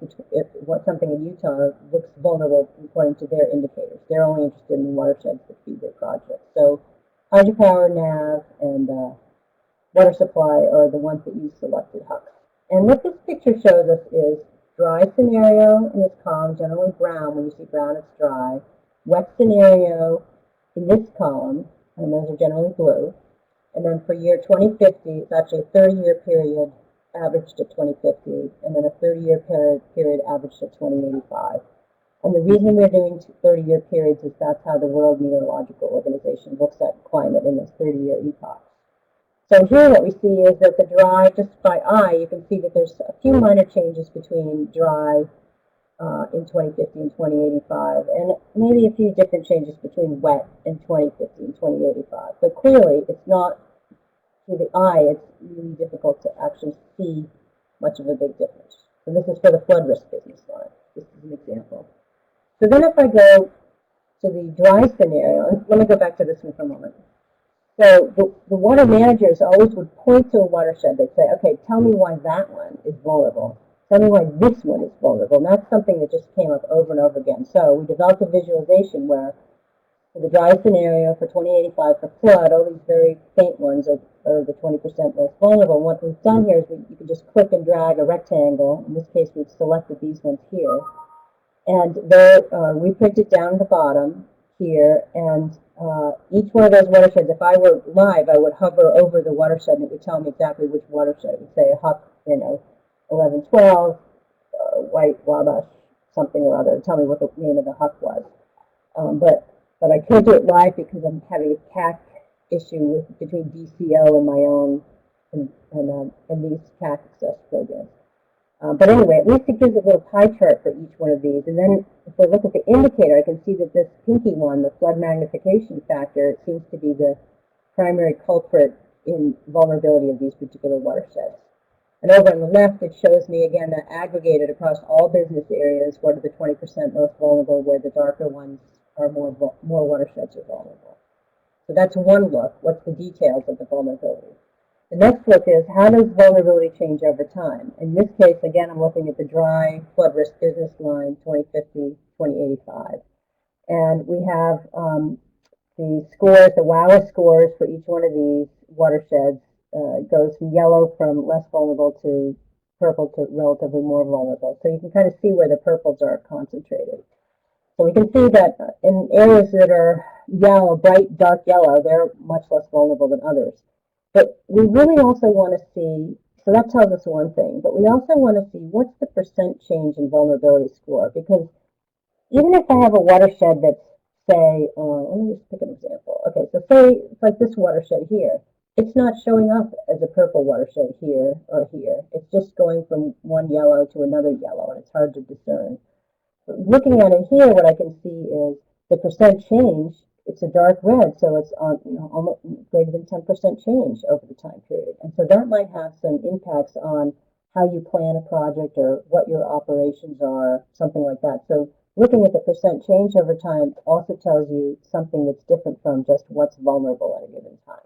something in Utah looks vulnerable according to their indicators. They're only interested in the watersheds that feed their project. So hydropower, nav, and water supply are the ones that use selected HUCs. And what this picture shows us is dry scenario in this column, generally brown. When you see brown, it's dry. Wet scenario in this column, and those are generally blue. And then for year 2050, it's actually a 30-year period averaged at 2050, and then a 30-year period averaged at 2085. And the reason we're doing 30-year periods is that's how the World Meteorological Organization looks at climate in this 30-year epoch. So here what we see is that the dry, just by eye, you can see that there's a few minor changes between dry in 2050 and 2085, and maybe a few different changes between wet in 2050 and 2085. But clearly, it's not, to the eye, it's really difficult to actually see much of a big difference. So this is for the flood risk business line. This is an example. So then if I go to the dry scenario, let me go back to this one for a moment. So the water managers always would point to a watershed. They'd say, okay, tell me why that one is vulnerable. Tell me why this one is vulnerable. And that's something that just came up over and over again. So we developed a visualization where for the dry scenario for 2085 for flood, all these very faint ones are the 20% most vulnerable. And what we've done here is you can just click and drag a rectangle. In this case, we've selected these ones here. And they're reprinted down at the bottom here. And each one of those watersheds, if I were live, I would hover over the watershed and it would tell me exactly which watershed. It would say HUC, 1112, White Wabash, something or other. Tell me what the name of the HUC was. But I can't do it live because I'm having a CAC issue between DCO and my own and these CAC access programs. But anyway, at least it gives a little pie chart for each one of these. And then if I look at the indicator, I can see that this pinky one, the flood magnification factor, it seems to be the primary culprit in vulnerability of these particular watersheds. And over on the left, it shows me, again, that aggregated across all business areas, what are the 20% most vulnerable, where the darker ones are more watersheds are vulnerable. So that's one look. What's the details of the vulnerability? The next look is, how does vulnerability change over time? In this case, again, I'm looking at the dry flood risk business line, 2050, 2085. And we have the scores, the WOWA scores for each one of these watersheds goes from yellow from less vulnerable to purple to relatively more vulnerable. So you can kind of see where the purples are concentrated. So we can see that in areas that are yellow, bright dark yellow, they're much less vulnerable than others. But we really also want to see, so that tells us one thing, but we also want to see what's the percent change in vulnerability score. Because even if I have a watershed that's, say, let me just pick an example. Okay, so say it's like this watershed here. It's not showing up as a purple watershed here or here. It's just going from one yellow to another yellow, and it's hard to discern. But looking at it here, what I can see is the percent change. It's a dark red, so it's on almost greater than 10% change over the time period. And so that might have some impacts on how you plan a project or what your operations are, something like that. So looking at the percent change over time also tells you something that's different from just what's vulnerable at a given time.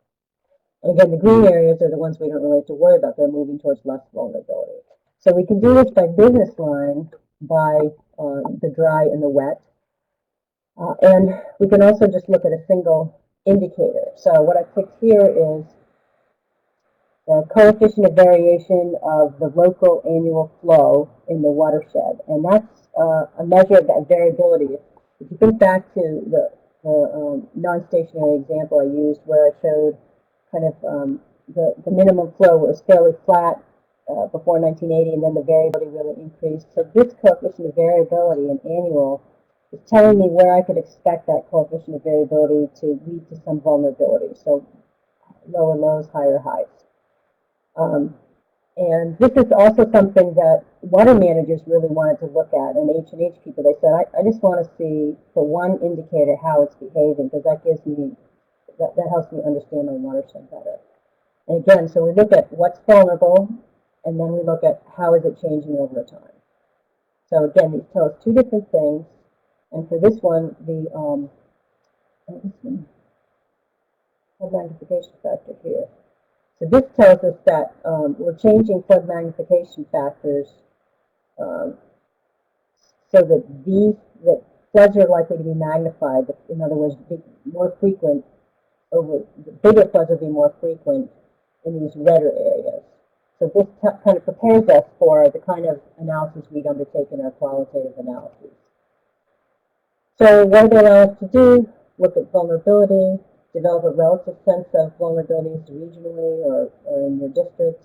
And again, the green areas are the ones we don't really have to worry about. They're moving towards less vulnerability. So we can do this by business line, by the dry and the wet. And we can also just look at a single indicator. So what I picked here is the coefficient of variation of the local annual flow in the watershed. And that's a measure of that variability. If you think back to the non-stationary example I used where I showed kind of the minimum flow was fairly flat before 1980, and then the variability really increased. So this coefficient of variability in annual is telling me where I could expect that coefficient of variability to lead to some vulnerability. So lower lows, higher highs. And this is also something that water managers really wanted to look at, and H&H people, they said, I just want to see for one indicator how it's behaving, because that gives me, that helps me understand my watershed better. And again, so we look at what's vulnerable, and then we look at how is it changing over time. So again, these tell us two different things. And for this one, the flood magnification factor here. So this tells us that we're changing flood magnification factors so that floods are likely to be magnified. In other words, more frequent the bigger floods will be more frequent in these redder areas. So this kind of prepares us for the kind of analysis we'd undertake in our qualitative analyses. So what do they allow us to do? Look at vulnerability, develop a relative sense of vulnerabilities regionally or in your district,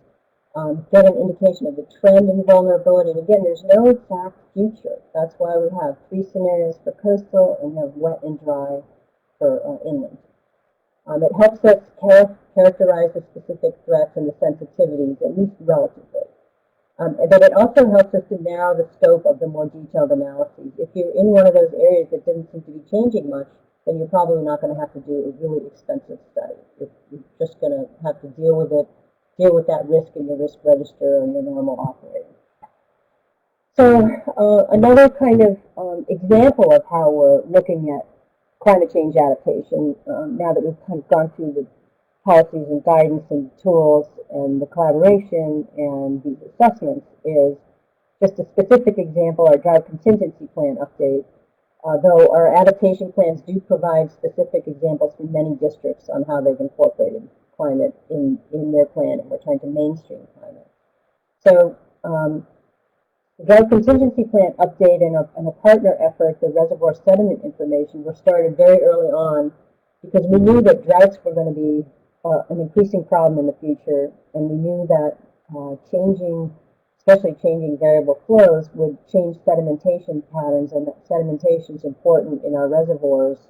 get an indication of the trend in vulnerability. And again, there's no exact future. That's why we have 3 scenarios for coastal and we have wet and dry for inland. It helps us characterize the specific threats and the sensitivities, at least relatively. But it also helps us to narrow the scope of the more detailed analyses. If you're in one of those areas that didn't seem to be changing much, then you're probably not going to have to do a really expensive study. You're just going to have to deal with that risk in your risk register and your normal operating. So another kind of example of how we're looking at climate change adaptation, now that we've kind of gone through the policies and guidance and tools and the collaboration and these assessments, is just a specific example, our drought contingency plan update. Though our adaptation plans do provide specific examples from many districts on how they've incorporated climate in their plan, and we're trying to mainstream climate. So the drought contingency plan update and a partner effort, the reservoir sediment information, were started very early on because we knew that droughts were going to be an increasing problem in the future, and we knew that especially changing variable flows, would change sedimentation patterns, and that sedimentation is important in our reservoirs,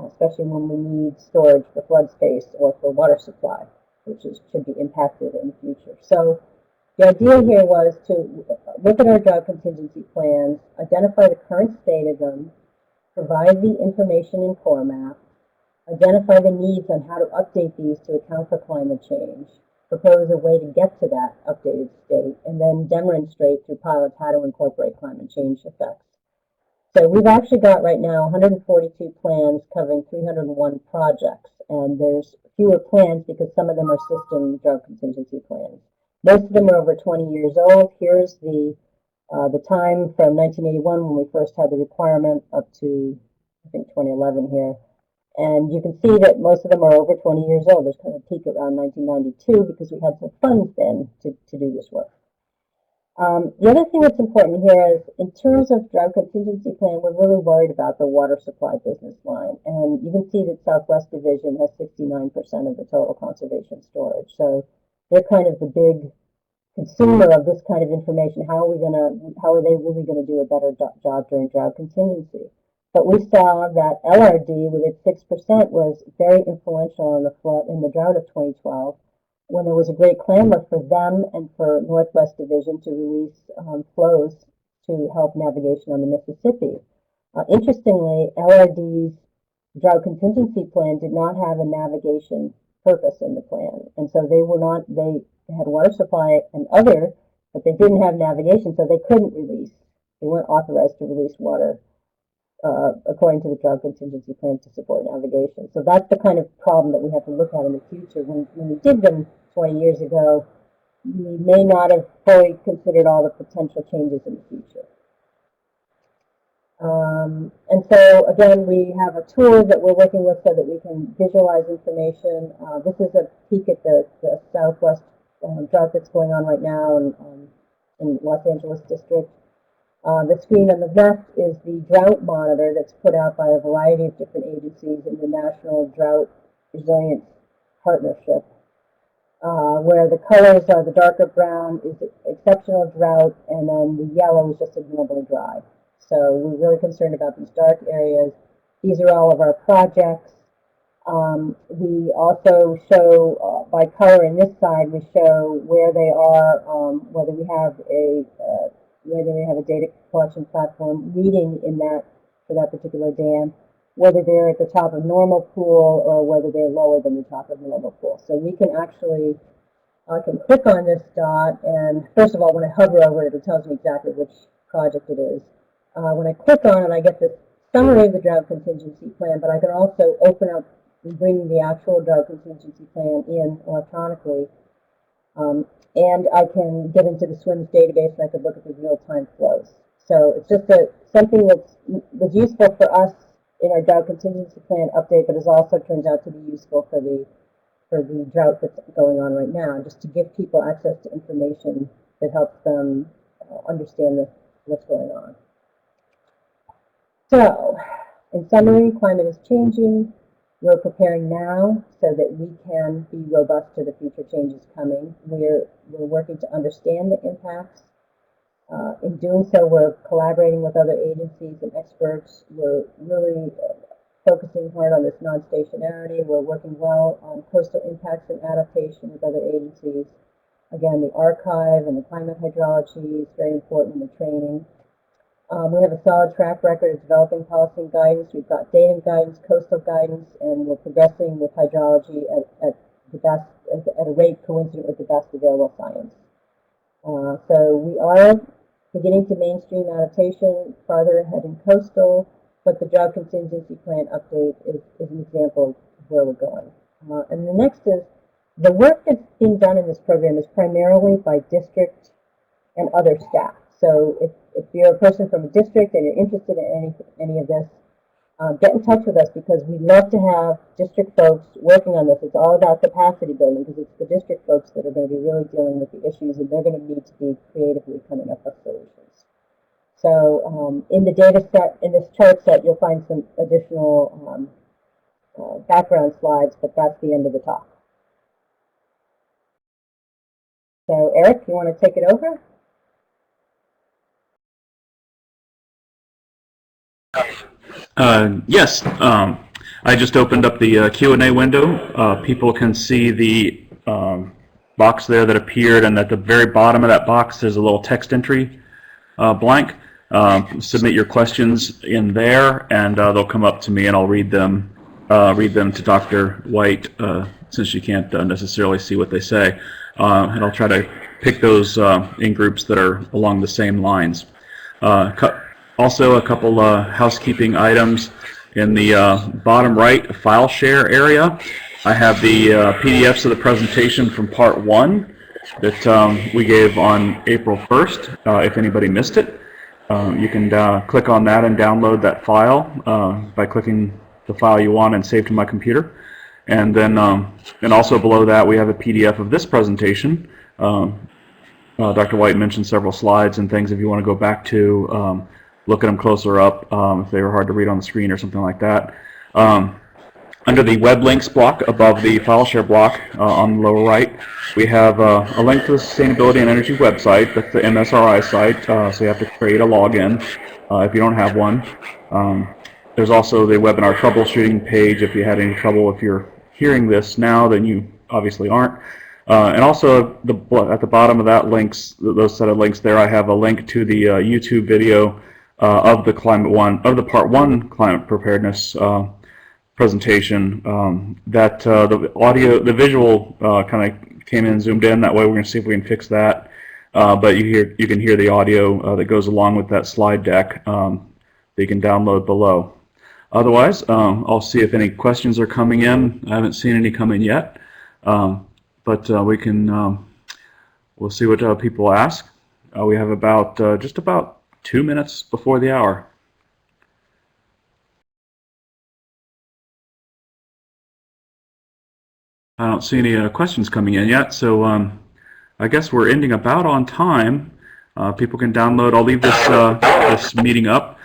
especially when we need storage for flood space or for water supply, which should be impacted in the future. So the idea here was to look at our drought contingency plans, identify the current state of them, provide the information in format, identify the needs on how to update these to account for climate change, propose a way to get to that updated state, and then demonstrate through pilots how to incorporate climate change effects. So we've actually got right now 142 plans covering 301 projects, and there's fewer plans because some of them are system drought contingency plans. Most of them are over 20 years old. Here's the time from 1981 when we first had the requirement up to, I think, 2011 here. And you can see that most of them are over 20 years old. There's kind of a peak around 1992 because we had some funds then to do this work. The other thing that's important here is, in terms of drought contingency plan, we're really worried about the water supply business line. And you can see that Southwest Division has 69% of the total conservation storage. So they're kind of the big consumer of this kind of information. How are they really going to do a better job during drought contingency? But we saw that LRD, with its 6%, was very influential in the drought of 2012, when there was a great clamor for them and for Northwest Division to release flows to help navigation on the Mississippi. Interestingly, LRD's drought contingency plan did not have a navigation purpose in the plan, and so they had water supply and other, but they didn't have navigation, so they couldn't release. They weren't authorized to release water according to the drought contingency plan to support navigation. So that's the kind of problem that we have to look at in the future. When we did them 20 years ago, we may not have fully considered all the potential changes in the future. And so, again, we have a tool that we're working with so that we can visualize information. This is a peek at the Southwest drought that's going on right now in Los Angeles district. The screen on the left is the drought monitor that's put out by a variety of different agencies in the National Drought Resilience Partnership, where the colors are the darker brown is exceptional drought, and then the yellow is just abnormally dry. So we're really concerned about these dark areas. These are all of our projects. We also show, by color in this side, we show where they are, whether we have a data collection platform reading for that particular dam. whether they're at the top of normal pool or whether they're lower than the top of normal pool. So we can actually, I can click on this dot, and first of all, when I hover over it, it tells me exactly which project it is. When I click on it, I get this summary of the drought contingency plan, but I can also open up and bring the actual drought contingency plan in electronically. And I can get into the SWIMS database and I could look at the real-time flows. So it's just something was useful for us in our drought contingency plan update, but it also turns out to be useful for the drought that's going on right now, and just to give people access to information that helps them understand what's going on. So, in summary, climate is changing. We're preparing now so that we can be robust to the future changes coming. We're working to understand the impacts. In doing so, we're collaborating with other agencies and experts. We're really focusing hard on this non-stationarity. We're working well on coastal impacts and adaptation with other agencies. Again, the archive and the climate hydrology is very important in the training. We have a solid track record of developing policy and guidance. We've got data guidance, coastal guidance, and we're progressing with hydrology at a rate coincident with the best available science. So we are beginning to mainstream adaptation farther ahead in coastal, but the drought contingency plan update is an example of where we're going. And the next is the work that's being done in this program is primarily by district and other staff. So if you're a person from a district and you're interested in any of this, get in touch with us, because we love to have district folks working on this. It's all about capacity building, because it's the district folks that are going to be really dealing with the issues, and they're going to need to be creatively coming up with solutions. So in the data set, in this chart set, you'll find some additional background slides, but that's the end of the talk. So Eric, you want to take it over? Yes, I just opened up the Q&A window. People can see the box there that appeared, and at the very bottom of that box there's a little text entry blank. Submit your questions in there, and they'll come up to me, and I'll read them to Dr. White, since she can't necessarily see what they say. And I'll try to pick those in groups that are along the same lines. Also, a couple housekeeping items. In the bottom right file share area, I have the PDFs of the presentation from part 1 that we gave on April 1st, if anybody missed it. You can click on that and download that file by clicking the file you want and save to my computer. And then, and also below that, we have a PDF of this presentation. Dr. White mentioned several slides and things if you want to go back to look at them closer up if they were hard to read on the screen or something like that. Under the web links block above the file share block on the lower right, we have a link to the Sustainability and Energy website. That's the MSRI site, so you have to create a login if you don't have one. There's also the webinar troubleshooting page if you had any trouble. If you're hearing this now, then you obviously aren't. And also at the bottom of that links, those set of links there, I have a link to the YouTube video of the part 1 climate preparedness presentation. The visual kind of came in, zoomed in. That way, we're going to see if we can fix that. But you can hear the audio that goes along with that slide deck that you can download below. Otherwise, I'll see if any questions are coming in. I haven't seen any come in yet, but we'll see what people ask. We have about just about 2 minutes before the hour. I don't see any questions coming in yet, so I guess we're ending about on time. People can download. I'll leave this this meeting up.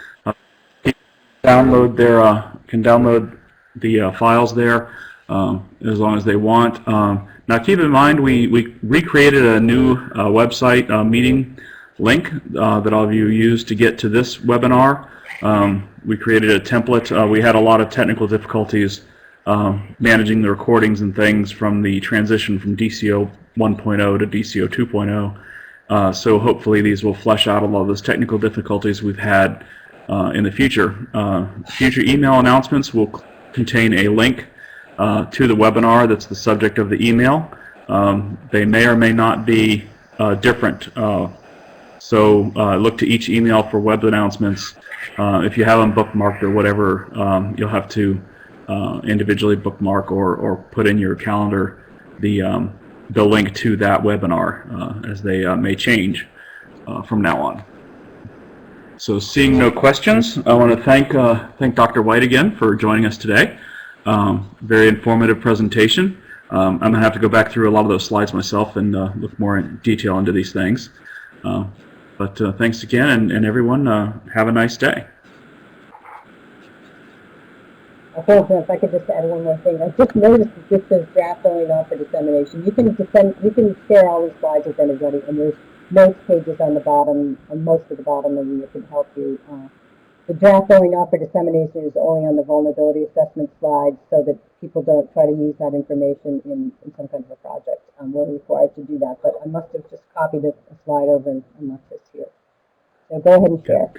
People can download the files there as long as they want. Now, keep in mind we recreated a new website meeting link that all of you used to get to this webinar. We created a template. We had a lot of technical difficulties managing the recordings and things from the transition from DCO 1.0 to DCO 2.0. So hopefully these will flesh out a lot of those technical difficulties we've had in the future. Future email announcements will contain a link to the webinar that's the subject of the email. They may or may not be different. So look to each email for web announcements. If you have them bookmarked or whatever, you'll have to individually bookmark or put in your calendar the link to that webinar, as they may change from now on. So seeing no questions, I want to thank Dr. White again for joining us today. Very informative presentation. I'm going to have to go back through a lot of those slides myself and look more in detail into these things. But thanks again, and everyone, have a nice day. If I could just add one more thing. I just noticed that this says draft going on for dissemination. You can share all these slides with anybody, and there's notes pages on the bottom, and most of the bottom, and it can help you. The draft going off for dissemination is only on the vulnerability assessment slide, so that people don't try to use that information in some kind of a project. We're required to do that, but I must have just copied a slide over and left this here. So go ahead and share.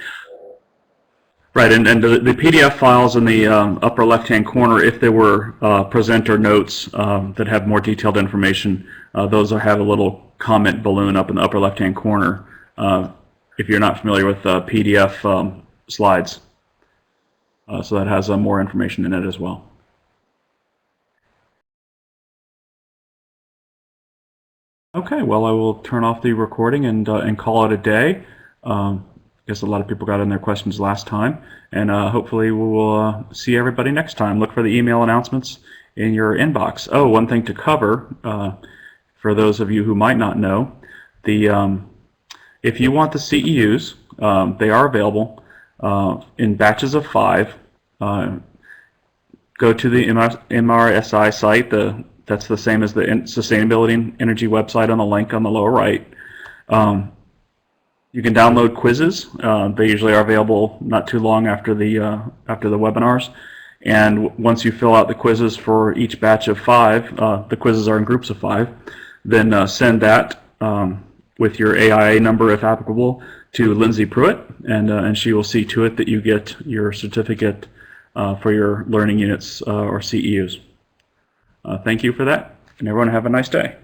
Right, and the PDF files in the upper left-hand corner, if there were presenter notes that have more detailed information, those will have a little comment balloon up in the upper left-hand corner if you're not familiar with PDF slides. So that has more information in it as well. Okay, well, I will turn off the recording and call it a day. I guess a lot of people got in their questions last time, and hopefully we will see everybody next time. Look for the email announcements in your inbox. Oh, one thing to cover, for those of you who might not know, if you want the CEUs, they are available in batches of 5. Go to the MRSI site. That's the same as the Sustainability and Energy website on the link on the lower right. You can download quizzes. They usually are available not too long after the webinars. And once you fill out the quizzes for each batch of 5, the quizzes are in groups of 5, then send that with your AIA number, if applicable, to Lindsay Pruitt, and she will see to it that you get your certificate for your learning units or CEUs. Thank you for that, and everyone have a nice day.